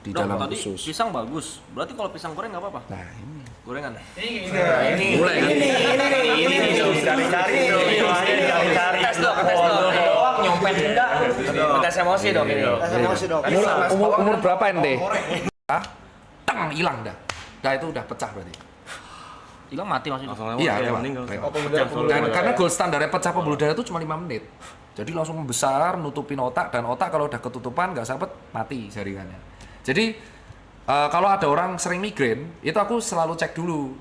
di dalam tadi usus. pisang bagus. Berarti kalau pisang goreng nggak apa-apa? Nah ini. Gorengan. Ini Mulai kan? cari-cari Tes dong. Doang nyompet enggak? Tes emosi dong ini. Umur berapa ente? Tang hilang dah. Dah itu udah pecah berarti. Hilang mati maksudnya. Iya, lewat. Dan karena gold standarnya pecah pembuluh darah itu cuma 5 menit. Jadi langsung membesar, nutupin otak, dan otak kalau udah ketutupan nggak sempet mati jaringannya. Jadi kalau ada orang sering migrain, itu aku selalu cek dulu.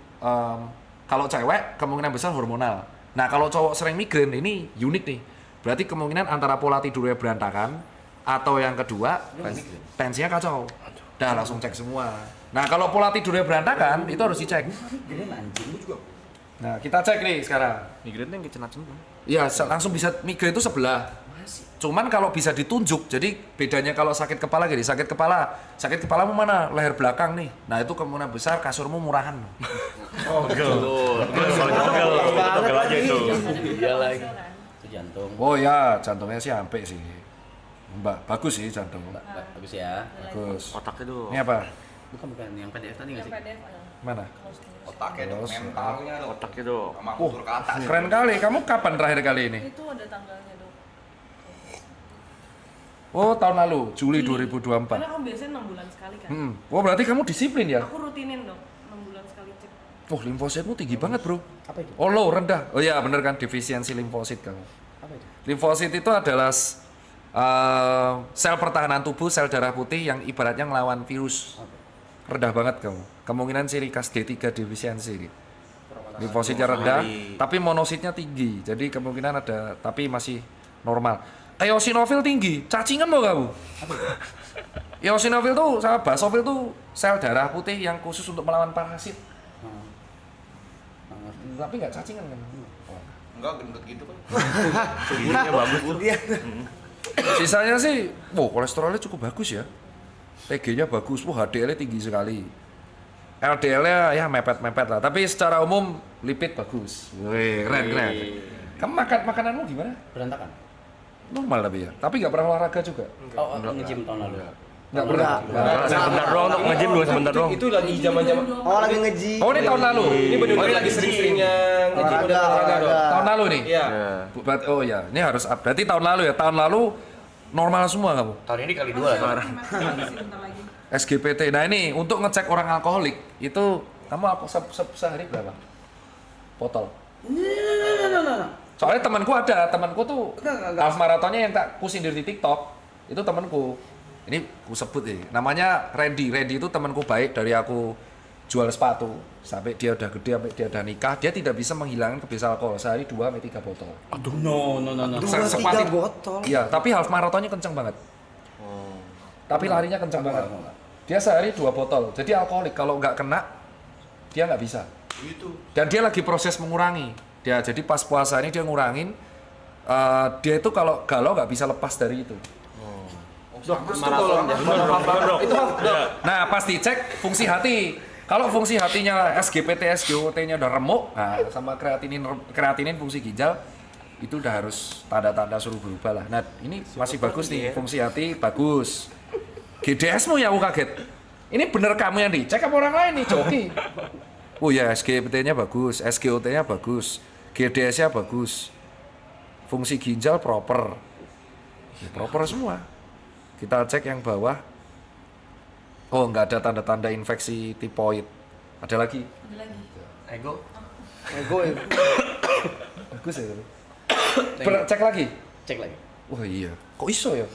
Kalau cewek kemungkinan besar hormonal. Nah kalau cowok sering migrain ini unik nih. Berarti kemungkinan antara pola tidurnya berantakan atau yang kedua tensinya kacau. Dah langsung cek semua. Nah kalau pola tidurnya berantakan itu harus dicek. Nah kita cek nih sekarang. Migrain yang kecenat-cenat. Iya langsung bisa migrain itu sebelah. Cuman kalau bisa ditunjuk, jadi bedanya kalau sakit kepala gini, sakit kepalamu mana? Leher belakang nih. Nah itu kemungkinan besar kasurmu murahan. Pegel aja itu. Iya lagi. Itu jantung. Oh ya jantungnya sih sampai sih. Mbak bagus sih jantung. Bagus ya. Bagus. Otaknya tuh. Ini apa? Bukan yang PDF tadi nggak sih? Mana? Otaknya dong, Terus, mentalnya dong, Otaknya tuh. sama kultur ke atas. Keren kali. Kamu kapan terakhir kali ini? Itu ada tanggalnya dok. Oh tahun lalu, Juli Karena 2024. kamu biasanya 6 bulan sekali kan. Oh berarti kamu disiplin ya? Aku rutinin dok, 6 bulan sekali cek. Oh limfositmu tinggi banget bro. Apa itu? Oh low rendah. Oh iya bener kan defisiensi limfosit kamu. Apa itu? Limfosit itu adalah sel pertahanan tubuh, sel darah putih yang ibaratnya ngelawan virus. Rendah banget kamu. Kemungkinan ciri khas D3 defisiensi. Limfositnya rendah, tapi monositnya tinggi. Jadi kemungkinan ada, tapi masih normal. Eosinofil tinggi, cacingan mau kamu? Eosinofil tuh sama basofil tuh sel darah putih yang khusus untuk melawan parasit. Tapi nggak cacingan kan? Enggak, gendut gitu kan. Tubuhnya bagus tuh. Sisanya sih, kolesterolnya cukup bagus ya. TG-nya bagus, HDL-nya tinggi sekali. LDL-nya ya mepet-mepet lah, tapi secara umum lipid bagus. Wih, keren. Kamu makananmu gimana? Berantakan. Normal tapi ya, tapi nggak pernah olahraga juga. Oh, nge-gym tahun lalu. Nggak pernah. Sebentar doang untuk nge-gym dulu sebentar doang. Itu lagi zaman-zaman. Oh lagi nge-gym. Oh ini tahun lalu. Ini benar-benar lagi sering-seringnya nge-gym olahraga dong. Tahun lalu nih. Iya. Oh ya, ini harus berarti tahun lalu ya. Tahun lalu normal semua kamu. Tahun ini kali 2 sekarang. Sebentar lagi. SGPT. Nah ini untuk ngecek orang alkoholik itu kamu sehari berapa botol? Soalnya temanku tuh half marathonnya yang tak kusindir di TikTok itu temanku. Ini ku sebut ini namanya Randy. Randy itu temanku baik dari aku jual sepatu sampai dia udah gede sampai dia udah nikah, dia tidak bisa menghilangkan kebiasaan alkohol sehari 2-3 botol. Aduh, no. 2-3 botol. Iya, tapi half marathonnya kenceng banget. Tapi larinya kenceng banget. Dia sehari 2 botol. Jadi alkoholik kalau nggak kena dia nggak bisa. Itu. Dan dia lagi proses mengurangi. Dia jadi pas puasa ini dia ngurangin. Dia itu kalau galau nggak bisa lepas dari itu. Nah pas dicek fungsi hati. Kalau fungsi hatinya SGPT, SGOT-nya udah remuk, nah sama kreatinin fungsi ginjal itu udah harus tanda-tanda suruh berubah lah. Nah ini masih bagus nih, fungsi hati bagus. GDS-mu ya aku kaget. Ini bener kamu yang dicek apa orang lain nih, Joki? Oh ya SGPT-nya bagus, SGOT-nya bagus, GDS-nya bagus. Fungsi ginjal proper. Ya, proper semua. Kita cek yang bawah. Oh, nggak ada tanda-tanda infeksi tipoid. Ada lagi? Ada lagi. Ego. Ego. Bagus ya. Cek lagi? Cek lagi. Wah iya. Kok iso ya?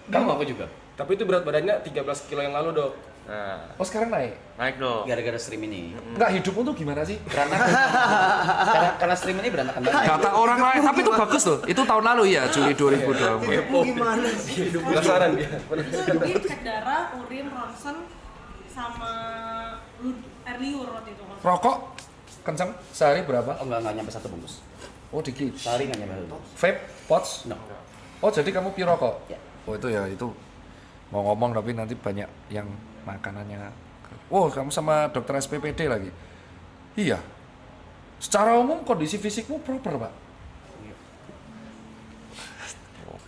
Kamu aku juga. Tapi itu berat badannya 13 kilo yang lalu, Dok. Nah, Oh sekarang naik? naik dong. Gara-gara stream ini. Enggak, hidupmu tuh gimana sih? Berantakan. karena stream ini berantakan banget. Kata orang lain, tapi itu bagus loh. Itu tahun lalu ya, Juli 2020. Gimana sih? Penasaran dia. Jadi cek darah, urin, ronsen, sama air liur waktu itu. Rokok kenceng sehari berapa? Oh, nggak nyampe 1 bungkus. Oh dikit. Sehari nggak nyampe 1 bungkus. Vape, pots? No. Oh jadi kamu pirokok? Ya. Oh itu ya itu. Mau ngomong tapi nanti banyak yang makanannya. Oh kamu sama dokter SPPD lagi? Iya. Secara umum kondisi fisikmu proper pak?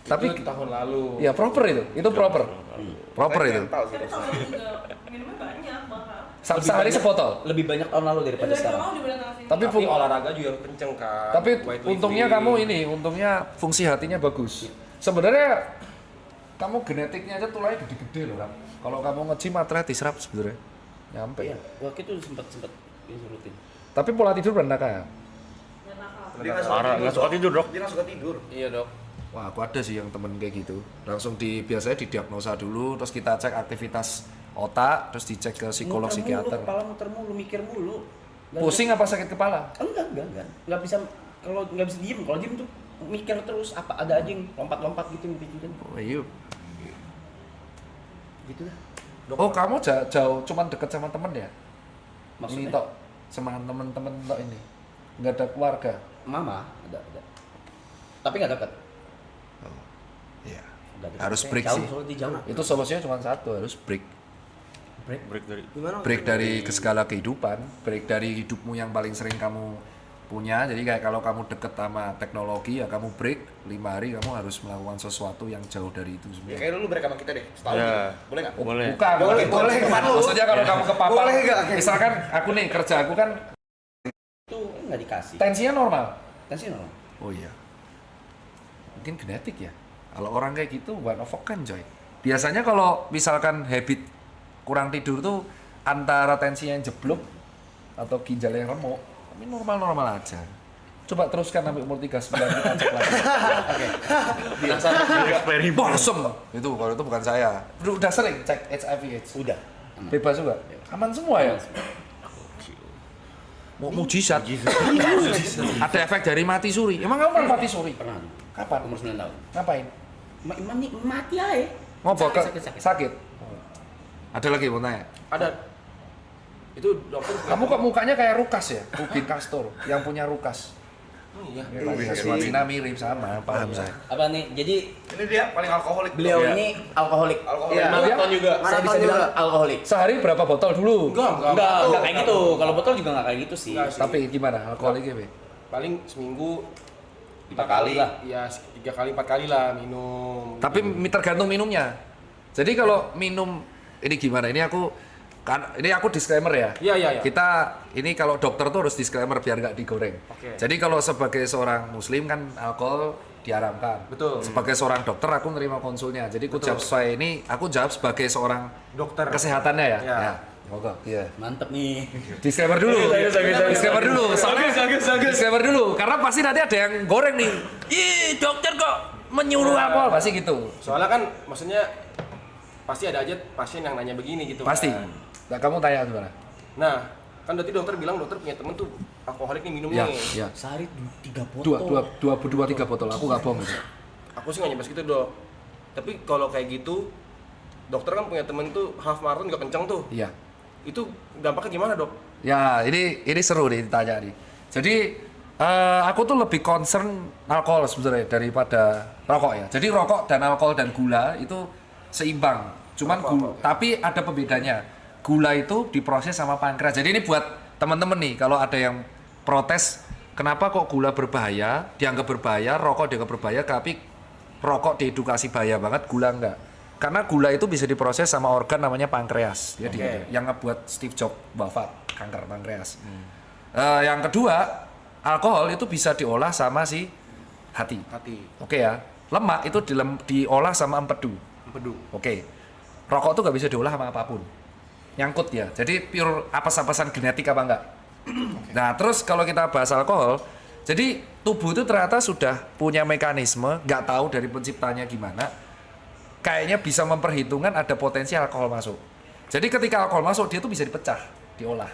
Tapi Itu tahun lalu. ya proper itu proper. Proper itu. Mental sih. Tapi tahun lalu juga minumnya banyak bahkan. Sehari sebotol. Lebih banyak tahun lalu daripada Dari sekarang. tahun dibanding tahun sini. Tapi Tapi olahraga juga kenceng kan. Tapi Weightlifting. untungnya kamu ini, untungnya fungsi hatinya bagus. Sebenarnya kamu genetiknya aja tulangnya gede-gede loh, Ram. Kalau kamu nge-gym atletis Rap sebenarnya. Nyampe. Iya, waktu itu sempat ini rutin. Tapi pola tidur berantakan. Nggak nakal. Dia Nggak suka tidur, Dok. Dia nggak suka tidur. Iya, Dok. Wah, aku ada sih yang temen kayak gitu. Langsung biasanya didiagnosa dulu, terus kita cek aktivitas otak, terus dicek ke psikolog, Muter mulu, psikiater. kepala muter mulu, mikir mulu. Pusing apa sakit kepala? Enggak. Nggak bisa, kalau nggak bisa diem. Kalau diem tuh mikir terus, apa ada aja yang lompat-lompat gitu yang pikirin. Oh iya. Gitu lah. Oh, kamu jauh cuman deket sama temen ya? Ini Maksudnya? tok, sama temen-temen tok ini. Nggak ada keluarga. Mama ada. Tapi nggak dekat. Iya. Nggak dekat. Harus Kayak break jauh, sih. soalnya dia jauh. Itu solusinya cuma satu, harus break. Break dari Gimana? Break dari segala kehidupan, break dari hidupmu yang paling sering kamu punya. Jadi kayak kalau kamu deket sama teknologi ya kamu break 5 hari, kamu harus melakukan sesuatu yang jauh dari itu Ya semua. kayak dulu break sama kita deh. Setahun. Ya. Boleh nggak? Boleh. Bukan, boleh. Maksudnya kalau kamu kepapar, Boleh nggak? misalkan aku nih kerja, aku kan Itu nggak dikasih. tensinya normal. Tensi normal. Oh iya. Mungkin genetik ya. Kalau orang kayak gitu one of a kind coy. Biasanya kalau misalkan habit kurang tidur tuh antara tensinya yang jeblok atau ginjal yang remuk, tapi normal-normal aja. Coba teruskan sampai umur 39 kita cek lagi. eksperimen. Bosom. Itu kalau itu bukan saya. Udah sering cek HIV AIDS. Udah. Bebas juga. Aman semua ya. Mau mujizat. Ada efek dari mati suri. Emang kamu pernah mati suri? Pernah. Kapan? Umur 9 tahun. Ngapain? Mati aja. Ngobrol ke Sakit. sakit. Ada lagi mau tanya. Ada. Itu dokter. Kamu kok mukanya kayak Rukas ya? Rubin Castor yang punya Rukas. Oh iya. Cina mirip sama, paham saya. Apa nih? Jadi Ini dia paling alkoholik. beliau Iya. ini alkoholik. Alkoholik. Iya. Maraton juga. Saya bisa Maraton bilang juga. alkoholik. Sehari berapa botol dulu? Enggak kayak gitu. Kalau botol juga enggak kayak gitu sih. Enggak sih. Tapi gimana alkoholiknya, Be? Paling seminggu 5 kali lah. ya 3 kali 4 kali lah minum. Tapi tergantung minumnya. Jadi kalau minum ini gimana? Ini aku disclaimer ya. Iya. Kita ini kalau dokter tuh harus disclaimer biar nggak digoreng. Oke. Jadi kalau sebagai seorang muslim kan alkohol diharamkan. Betul. Sebagai seorang dokter aku nerima konsulnya. Jadi aku jawab sebagai seorang Dokter. kesehatannya ya. Ya. Ya. Moga. Iya. Mantep nih. Disclaimer dulu. Disclaimer dulu. Soalnya disclaimer dulu karena pasti nanti ada yang goreng nih. Ih, dokter kok menyuruh alkohol pasti gitu. Soalnya kan maksudnya pasti ada aja pasien yang nanya begini gitu. Pasti. kan. Nah, kamu tanya gimana? Nah, kan berarti dokter bilang dokter punya temen tuh alkoholik nih minumnya. Ya, ya. Sehari 3 botol. Dua, 3 botol. Aku nggak bohong. Itu. Aku sih nggak nyampe segitu dok. Tapi kalau kayak gitu, dokter kan punya temen tuh half marathon juga kenceng tuh. Iya. Itu dampaknya gimana dok? Ya, ini seru nih ditanya nih. Jadi aku tuh lebih concern alkohol sebenarnya daripada rokok ya. Jadi rokok dan alkohol dan gula itu seimbang. Cuman tapi ada pembedanya. Gula itu diproses sama pankreas. Jadi ini buat teman-teman nih, kalau ada yang protes, kenapa kok gula berbahaya, dianggap berbahaya, rokok dianggap berbahaya, tapi rokok diedukasi bahaya banget, gula enggak. Karena gula itu bisa diproses sama organ namanya pankreas. Jadi yang ngebuat Steve Jobs wafat kanker pankreas. Yang kedua, alkohol itu bisa diolah sama si hati. Oke ya. Lemak itu diolah sama empedu. Oke. Rokok tuh nggak bisa diolah sama apapun. Nyangkut ya. Jadi pure apes-apesan genetik apa enggak. Nah, terus kalau kita bahas alkohol, jadi tubuh itu ternyata sudah punya mekanisme, nggak tahu dari penciptanya gimana. Kayaknya bisa memperhitungkan ada potensi alkohol masuk. Jadi ketika alkohol masuk, dia tuh bisa dipecah, diolah.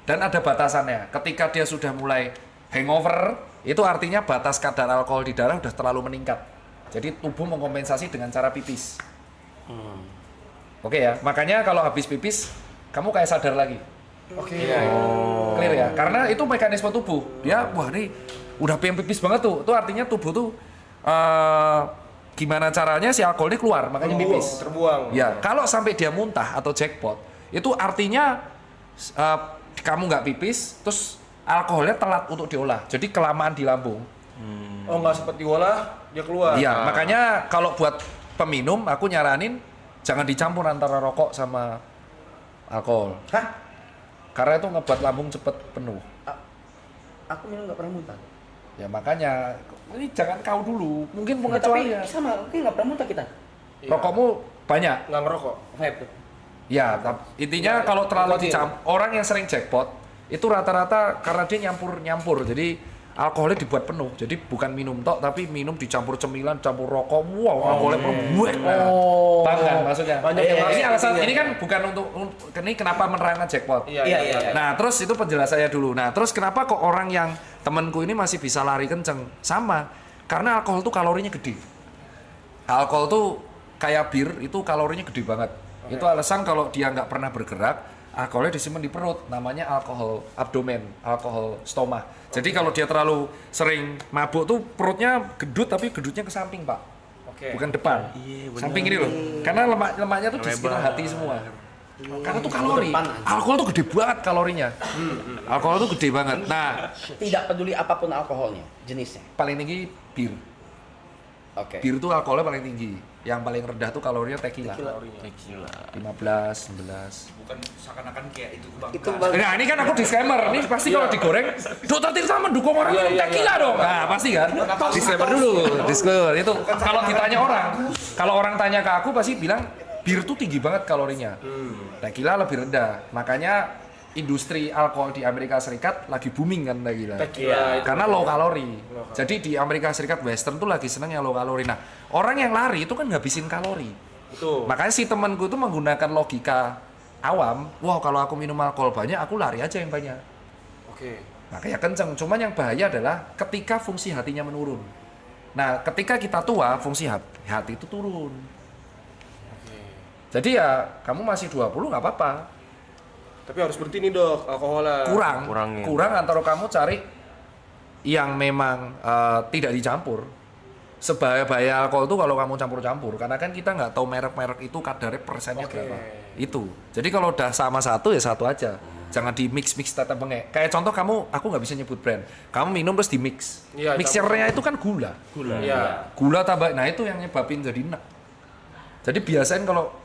Dan ada batasannya. Ketika dia sudah mulai hangover, itu artinya batas kadar alkohol di darah sudah terlalu meningkat. Jadi tubuh mengkompensasi dengan cara pipis. Oke ya, makanya kalau habis pipis, kamu kayak sadar lagi. Clear ya, karena itu mekanisme tubuh. Dia, wah ini udah pengen pipis banget tuh. Itu artinya tubuh tuh gimana caranya si alkohol ini keluar, makanya pipis. Terbuang. Ya, kalau sampai dia muntah atau jackpot, itu artinya kamu nggak pipis, terus alkoholnya telat untuk diolah. Jadi kelamaan di lambung, Oh nggak sempet diolah, dia keluar. Iya, makanya kalau buat peminum aku nyaranin jangan dicampur antara rokok sama alkohol. Hah? Karena itu ngebuat lambung cepet penuh. Aku minum nggak pernah muntah. Ya makanya ini jangan kau dulu. Mungkin Tapi pengecualian. sama, oke nggak pernah muntah kita. Iya. Rokokmu banyak. Nggak ngerokok. Vape tuh. Ya, intinya kalau terlalu nikotin. dicampur, orang yang sering jackpot itu rata-rata karena dia nyampur. Jadi alkoholnya dibuat penuh. Jadi bukan minum tok tapi minum dicampur cemilan, campur rokok. Wow, alkoholnya penuh. Oh. Paham kan maksudnya? Banyak yang Ini masuk alasan intinya. ini kan bukan untuk ini kenapa menerangkan jackpot. Iya. Nah, terus itu penjelasannya dulu. Nah, terus kenapa kok orang yang temanku ini masih bisa lari kenceng? Sama, karena alkohol tuh kalorinya gede. Alkohol tuh kayak bir, itu kalorinya gede banget. Itu alasan kalau dia nggak pernah bergerak, alkoholnya disimpan di perut. Namanya alkohol abdomen, alkohol stoma. Jadi kalau dia terlalu sering mabuk tuh perutnya gendut, tapi gendutnya ke samping, Pak. Oke. Bukan depan. Samping ini loh. Karena lemaknya tuh di sekitar hati semua. Karena tuh kalori. Alkohol tuh gede banget kalorinya. Alkohol tuh gede banget. Nah, Tidak peduli apapun alkoholnya, jenisnya. paling tinggi bir. Oke. Bir tuh alkoholnya paling tinggi. Yang paling rendah tuh kalorinya tequila. 15, 11. Bukan seakan-akan kayak itu bang. Itu bang. Nah, ini kan aku disclaimer. Ini pasti kalau digoreng, Dokter Tirta mendukung orang minum tequila dong. Nah, pasti kan? Disclaimer dulu. Disclaimer itu kalau ditanya orang, kalau orang tanya ke aku pasti bilang bir tuh tinggi banget kalorinya. Tequila lebih rendah. Makanya industri alkohol di Amerika Serikat lagi booming kan tequila. Tequila itu. Karena low kalori. Jadi di Amerika Serikat Western tuh lagi seneng yang low kalori. Nah, orang yang lari itu kan ngabisin kalori. Betul. Makanya si temanku itu menggunakan logika awam, wah kalau aku minum alkohol banyak, aku lari aja yang banyak. Oke. Makanya kenceng. Cuman yang bahaya adalah ketika fungsi hatinya menurun. Nah, ketika kita tua, fungsi hati itu turun. Jadi ya, kamu masih 20 nggak apa-apa. Tapi harus berhenti nih dok, alkoholnya. Kurang antara kamu cari yang memang tidak dicampur. Sebahaya alkohol itu kalau kamu campur-campur, karena kan kita nggak tahu merek-merek itu kadarnya persennya berapa. Itu. Jadi kalau udah sama satu ya satu aja. Jangan di mix tetap bengek. Kayak contoh aku nggak bisa nyebut brand. Kamu minum terus di mix. Iya, Mixernya itu kan gula. Iya. Gula tambah. Nah itu yang nyebabin jadi enak. Jadi biasain kalau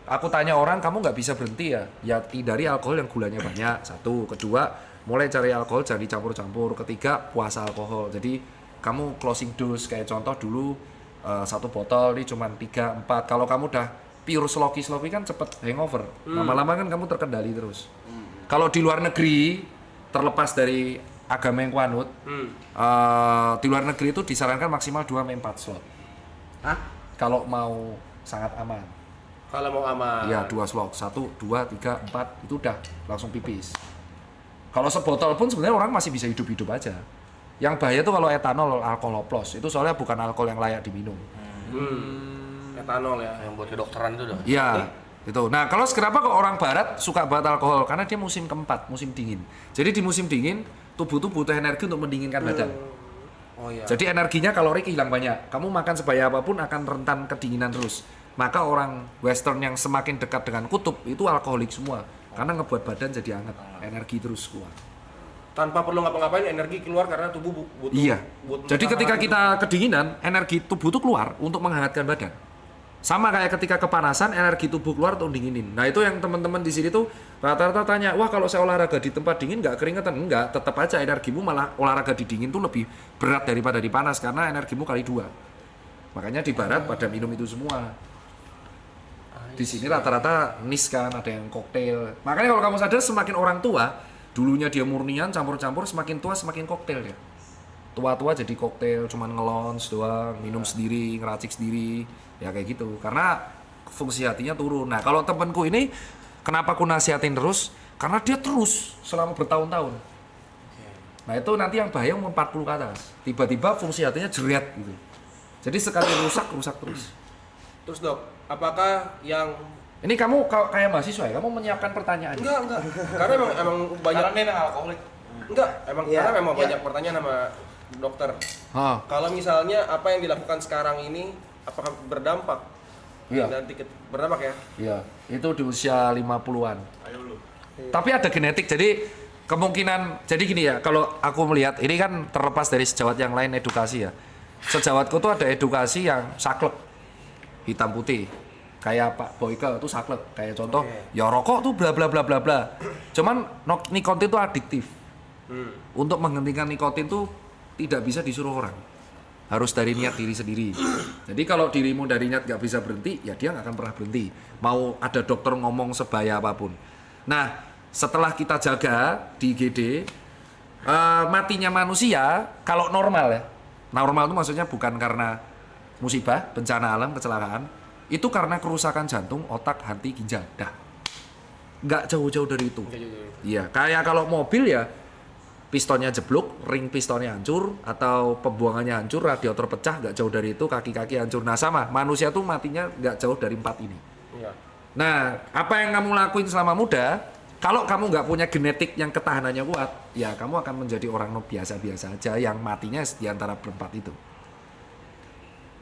aku tanya orang, kamu nggak bisa berhenti ya? Ya hindari alkohol yang gulanya banyak. Satu, kedua, mulai cari alkohol jangan dicampur-campur. Ketiga, puasa alkohol. Jadi kamu closing dose kayak contoh dulu satu botol ini cuma 3-4. Kalau kamu udah pure sloppy kan cepet hangover. Lama-lama kan kamu terkendali terus. Kalau di luar negeri, terlepas dari agama yang kuanut, di luar negeri itu disarankan maksimal 2-4 slot. Hah? Kalau mau sangat aman. Kalau mau aman. Iya, 2 slot. 1, 2, 3, 4 itu udah langsung pipis. Kalau sebotol pun sebenarnya orang masih bisa hidup-hidup aja. Yang bahaya tuh kalau etanol, alkohol oplos. Itu soalnya bukan alkohol yang layak diminum. Etanol ya. Yang buat kedokteran itu dah. Iya, itu. Nah, kalau kenapa kok orang barat suka banget alkohol? Karena dia musim keempat, musim dingin. Jadi di musim dingin, tubuh tuh butuh energi untuk mendinginkan badan. Oh iya. Jadi energinya kalori hilang banyak. Kamu makan sebaya apapun akan rentan kedinginan terus. Maka orang western yang semakin dekat dengan kutub itu alkoholik semua. Karena ngebuat badan jadi hangat, energi terus keluar. Tanpa perlu ngapa-ngapain energi keluar karena tubuh butuh. Iya. butuh Jadi ketika hangat. kita kedinginan, energi tubuh itu keluar untuk menghangatkan badan. Sama kayak ketika kepanasan, energi tubuh keluar untuk dinginin. Nah itu yang teman-teman di sini tuh rata-rata tanya, wah kalau saya olahraga di tempat dingin nggak keringetan? Enggak, tetap aja energimu malah olahraga di dingin tuh lebih berat daripada di panas karena energimu kali 2. Makanya di barat pada minum itu semua. Di sini rata-rata nis kan, ada yang koktail. Makanya kalau kamu sadar semakin orang tua, dulunya dia murnian campur-campur, semakin tua semakin koktail dia. Tua-tua jadi koktail, cuman ngelons doang, minum sendiri, ngeracik sendiri, ya kayak gitu. Karena fungsi hatinya turun. Nah kalau temanku ini, kenapa aku nasihatin terus? Karena dia terus selama bertahun-tahun. Nah itu nanti yang bahaya umur 40 ke atas. Tiba-tiba fungsi hatinya jeret gitu. Jadi sekali rusak terus. Terus dok, apakah yang Ini kamu kayak mahasiswa ya? Kamu menyiapkan pertanyaan? enggak. Karena emang banyak. Karena memang alkoholik. Enggak, emang Iya, karena memang iya. banyak pertanyaan sama dokter. Hah, Kalau misalnya apa yang dilakukan sekarang ini apakah berdampak? iya. Berdampak ya? Iya, itu di usia 50-an. Tapi ada genetik, jadi kemungkinan jadi gini ya, kalau aku melihat ini kan terlepas dari sejawat yang lain edukasi ya. Sejawatku tuh ada edukasi yang saklek, hitam putih. Kayak Pak Boyke itu saklek. Kayak contoh, ya rokok tuh bla bla bla bla bla. Cuman nikotin tuh adiktif. Untuk menghentikan nikotin tuh tidak bisa disuruh orang. Harus dari niat diri sendiri. Jadi kalau dirimu dari niat nggak bisa berhenti, ya dia nggak akan pernah berhenti. Mau ada dokter ngomong sebaya apapun. Nah, setelah kita jaga di IGD, matinya manusia kalau normal ya. Normal itu maksudnya bukan karena musibah, bencana alam, kecelakaan. Itu karena kerusakan jantung, otak, hati, ginjal. Dah. Nggak jauh-jauh dari itu. Iya, kayak kalau mobil ya, pistonnya jeblok, ring pistonnya hancur, atau pembuangannya hancur, radiator pecah, nggak jauh dari itu, kaki-kaki hancur. Nah sama, manusia tuh matinya nggak jauh dari 4 ini. Iya. Nah, apa yang kamu lakuin selama muda, kalau kamu nggak punya genetik yang ketahanannya kuat, ya kamu akan menjadi orang biasa-biasa aja yang matinya di antara berempat itu.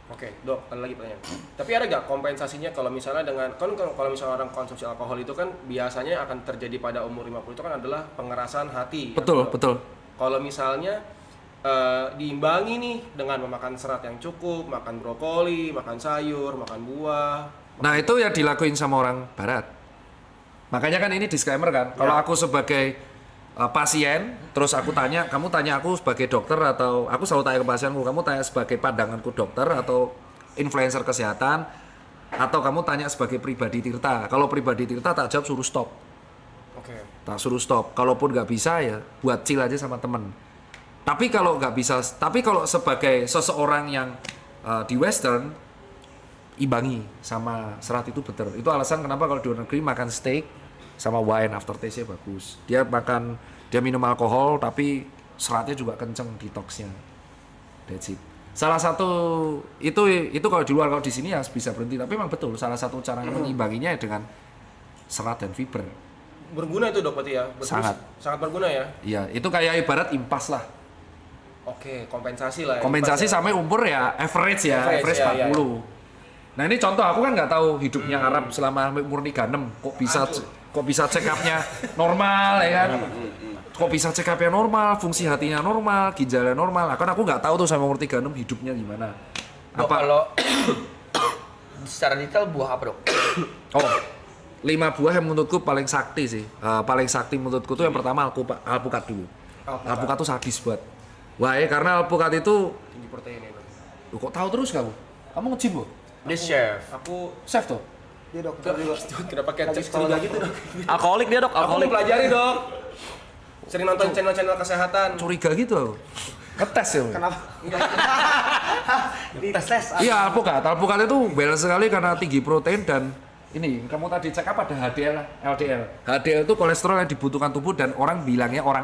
Oke, Dok, ada lagi pertanyaan. Tapi ada nggak kompensasinya kalau misalnya dengan kalau misalnya orang konsumsi alkohol itu kan biasanya akan terjadi pada umur 50 itu kan adalah pengerasan hati. Betul, ya, betul. Kalau misalnya diimbangi nih dengan memakan serat yang cukup, makan brokoli, makan sayur, makan buah. Nah itu yang dilakuin sama orang barat. Makanya kan ini disclaimer kan. Kalau aku sebagai pasien, terus aku tanya, kamu tanya aku sebagai dokter atau aku selalu tanya ke pasienku, kamu tanya sebagai pandanganku dokter atau influencer kesehatan, atau kamu tanya sebagai pribadi Tirta. Kalau pribadi Tirta tak jawab suruh stop. Oke. Tak suruh stop. Kalaupun nggak bisa ya buat chill aja sama temen. Tapi kalau nggak bisa, tapi kalau sebagai seseorang yang di Western, imbangi sama serat itu betul. Itu alasan kenapa kalau di luar negeri makan steak sama wine aftertaste-nya bagus. Dia minum alkohol tapi seratnya juga kenceng detoxnya. That's it. Salah satu itu kalau di luar, kalau di sini ya bisa berhenti. Tapi memang betul salah satu cara mengimbanginya dengan serat dan fiber. Berguna itu, Dok, berarti ya? Sangat berguna ya? Iya, itu kayak ibarat impas lah. Oke, kompensasi lah ya. Kompensasi sampai umur ya average Average, 40. ya. Nah ini contoh, aku kan nggak tahu hidupnya Arab selama umur 36, kok bisa check up-nya normal ya kan? Kok bisa check up-nya normal, fungsi hatinya normal, ginjalnya normal. Nah, kan aku nggak tahu tuh sampai umur 36 hidupnya gimana. Dok, kalau secara detail buah apa, Dok? Oh, 5 buah yang menurutku paling sakti sih. Paling sakti menurutku tuh yang pertama alpukat dulu. Alpukat tuh sadis buat. Wah, karena alpukat itu Tinggi protein ya, Dok. Loh, kok tahu terus kamu? Kamu nge-gym, Bu? Dia chef. Aku Chef tuh? Iya dokter juga. kenapa kayak Lagi sekolah curiga gitu, Dok? Alkoholik dia, Dok. Aku Alkoholik. pelajari, Dok. Sering nonton channel-channel kesehatan. Curiga gitu aku. Ngetes ya? Bu? Kenapa? Dites. Iya, alpukat itu balance sekali karena tinggi protein dan ini kamu tadi cek apa ada HDL, LDL. HDL itu kolesterol yang dibutuhkan tubuh dan orang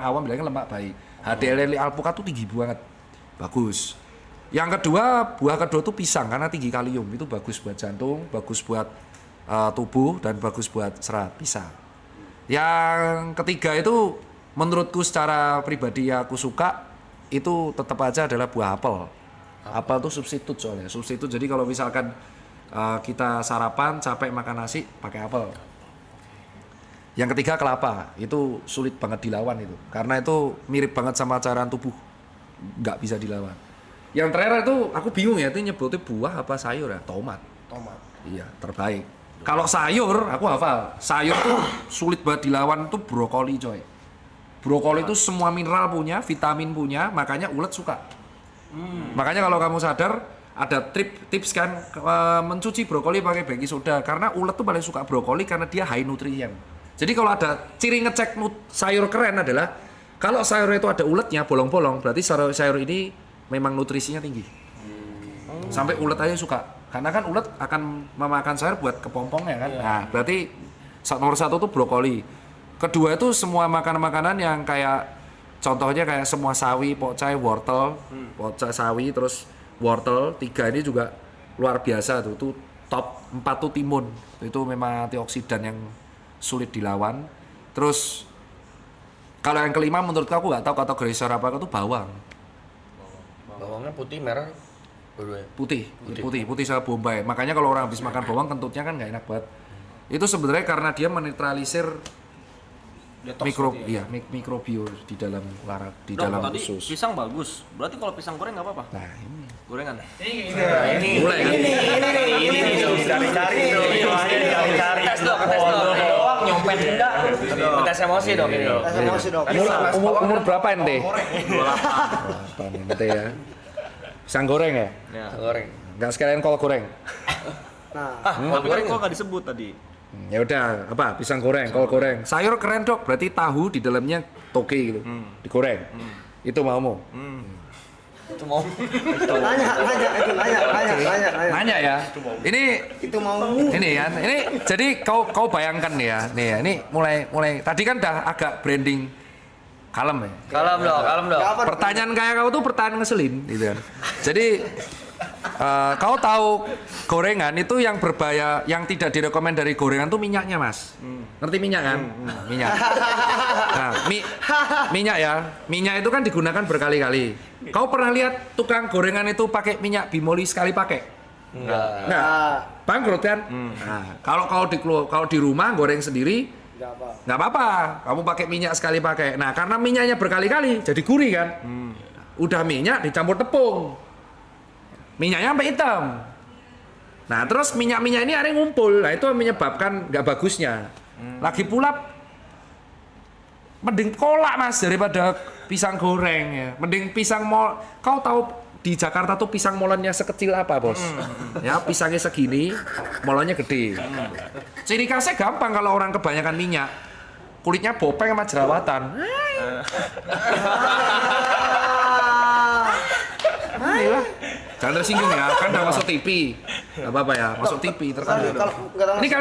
awam bilangnya lemak baik. HDL dari alpukat itu tinggi banget, bagus. Yang kedua, buah kedua itu pisang karena tinggi kalium, itu bagus buat jantung, bagus buat tubuh dan bagus buat serat, pisang. Yang ketiga itu menurutku secara pribadi aku suka itu tetap aja adalah buah apel. Apel itu substitut soalnya, substitut. Jadi kalau misalkan kita sarapan capek makan nasi pakai apel. Yang ketiga kelapa, itu sulit banget dilawan itu, karena itu mirip banget sama cairan tubuh, nggak bisa dilawan. Yang terakhir itu aku bingung ya, itu nyebutnya buah apa sayur ya? Tomat. Iya, terbaik. Kalau sayur, aku hafal. Sayur tuh sulit banget dilawan, itu brokoli coy. Brokoli itu semua mineral punya, vitamin punya, makanya ulet suka. Makanya kalau kamu sadar, ada tips kan mencuci brokoli pakai baking soda, karena ulet tuh paling suka brokoli karena dia high nutrien. Jadi kalau ada ciri ngecek sayur keren adalah kalau sayur itu ada uletnya bolong-bolong, berarti sayur ini memang nutrisinya tinggi. Sampai ulet aja suka. Karena kan ulet akan memakan sayur buat kepompongnya kan. Nah, berarti nomor 1 tuh brokoli. Kedua itu semua makanan-makanan yang kayak contohnya kayak semua sawi, pokcai, wortel, pokcai sawi terus wortel. 3 ini juga luar biasa tuh. Tuh top 4 tuh timun. Itu memang antioksidan yang sulit dilawan. Terus kalau yang kelima menurutku aku nggak tahu kategori sayur apa itu bawang. Bawangnya putih, merah, dua-duanya. Putih sama bombay. Makanya kalau orang habis makan bawang kentutnya kan nggak enak banget. Itu sebenarnya karena dia menetralisir Detox mikro berarti ya? mikrobio di dalam di Dok, dalam tadi usus. pisang bagus. Berarti kalau pisang goreng nggak apa-apa? Nah, ini Gorengan. mulai kan? Cari-cari tes dok. Doang nyopet enggak? Tes emosi dok ini. Tes emosi dok. Umur berapa ente? 28 ente ya. Pisang goreng ya? Ya, goreng. Enggak sekalian kol goreng. Nah, Tapi kan kok nggak disebut tadi. Ya udah, apa? Pisang goreng, kol goreng. Sayur keren, Dok. Berarti tahu di dalamnya toge gitu. Digoreng. Itu maumu. Itu mau. nanya itu nanya. Nanya ya. Ini Itu mau. ini kan. Ini jadi kau bayangkan nih ya. Nih ya, ini mulai tadi kan udah agak branding kalem ya. Kalem dok. Kapan? Pertanyaan kayak kau tuh pertanyaan ngeselin gitu kan. Jadi kau tahu gorengan itu yang berbahaya, yang tidak direkomend dari gorengan tuh minyaknya, Mas. Ngerti minyak kan? Minyak. Nah, minyak ya. Minyak itu kan digunakan berkali-kali. Kau pernah lihat tukang gorengan itu pakai minyak bimoli sekali pakai? Nah, bangkrut kan? Nah, kalau di rumah goreng sendiri nggak apa-apa. Kamu pakai minyak sekali pakai. Nah, karena minyaknya berkali-kali jadi gurih kan? Udah minyak dicampur tepung. Minyaknya sampai hitam. Nah, terus minyak-minyak ini ada yang ngumpul. Nah, itu menyebabkan nggak bagusnya. Lagi pula mending kolak, Mas, daripada pisang goreng ya. Mending pisang mol. Kau tahu di Jakarta tuh pisang molennya sekecil apa, Bos? Ya, pisangnya segini, molennya gede. Ciri khasnya gampang kalau orang kebanyakan minyak. Kulitnya bopeng sama jerawatan. Ayolah. Jangan tersinggung ya, kan udah masuk TV. Gak apa-apa ya, masuk TV terkenal. Kalau nggak tahu Ini kan